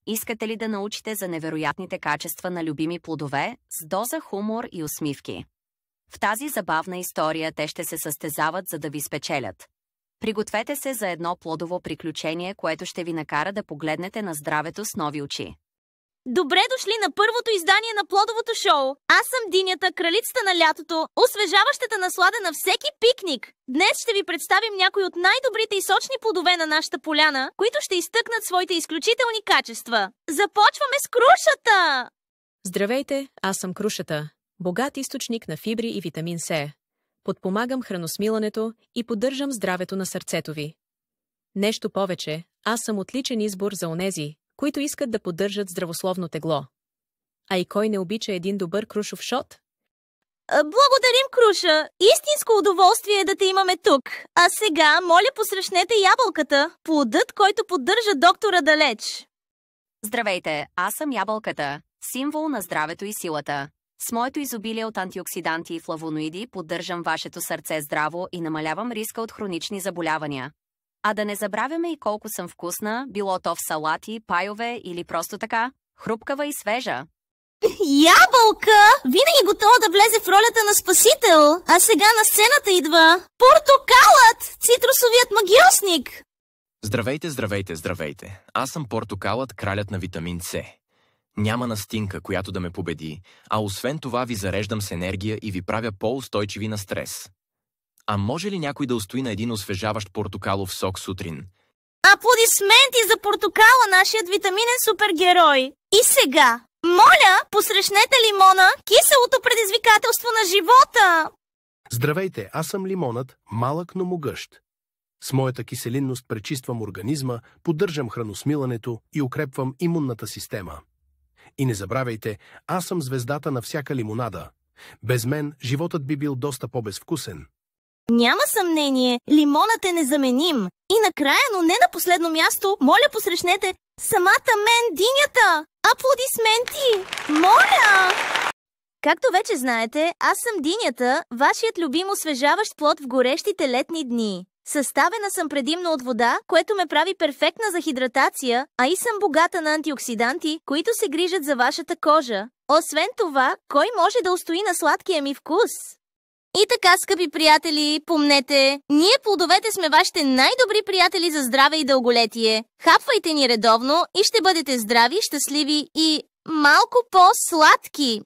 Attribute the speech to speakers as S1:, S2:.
S1: искате ли да научите за невероятните качества на любими плодове с доза хумор и усмивки? В тази забавна история те ще се състезават, за да ви спечелят. Пригответе се за едно плодово приключение, което ще ви накара да погледнете на здравето с нови очи.
S2: Добре дошли на първото издание на Плодовото шоу. Аз съм Динята, кралицата на лятото, освежаващата наслада на всеки пикник. Днес ще ви представим някои от най-добрите и сочни плодове на нашата поляна, които ще изтъкнат своите изключителни качества. Започваме с крушата!
S3: Здравейте, аз съм крушата. Богат източник на фибри и витамин С. Подпомагам храносмилането и поддържам здравето на сърцето ви. Нещо повече, аз съм отличен избор за онези, които искат да поддържат здравословно тегло. А и кой не обича един добър крушов шот?
S2: Благодарим, Круша! Истинско удоволствие е да те имаме тук. А сега, моля, посрещнете ябълката, плодът, който поддържа доктора далеч.
S1: Здравейте, аз съм ябълката, символ на здравето и силата. С моето изобилие от антиоксиданти и флавоноиди поддържам вашето сърце здраво и намалявам риска от хронични заболявания. А да не забравяме и колко съм вкусна, било то в салати, пайове или просто така, хрупкава и свежа.
S2: Ябълка! Винаги готова да влезе в ролята на спасител. А сега на сцената идва портокалът, цитрусовият магиосник.
S4: Здравейте, здравейте, здравейте. Аз съм портокалът, кралят на витамин С. Няма настинка, която да ме победи, а освен това ви зареждам с енергия и ви правя по-устойчиви на стрес. А може ли някой да устои на един освежаващ портокалов сок сутрин?
S2: Аплодисменти за портокала, нашият витаминен супергерой. И сега, моля, посрещнете лимона, киселото предизвикателство на живота.
S5: Здравейте, аз съм лимонът, малък, но могъщ. С моята киселинност пречиствам организма, поддържам храносмилането и укрепвам имунната система. И не забравяйте, аз съм звездата на всяка лимонада. Без мен животът би бил доста по-безвкусен.
S2: Няма съмнение, лимонът е незаменим. И накрая, но не на последно място, моля, посрещнете самата мен, Динята! Аплодисменти! Моля! Както вече знаете, аз съм Динята, вашият любим освежаващ плод в горещите летни дни. Съставена съм предимно от вода, което ме прави перфектна за хидратация, а и съм богата на антиоксиданти, които се грижат за вашата кожа. Освен това, кой може да устои на сладкия ми вкус? И така, скъпи приятели, помнете, ние плодовете сме вашите най-добри приятели за здраве и дълголетие. Хапвайте ни редовно и ще бъдете здрави, щастливи и малко по-сладки.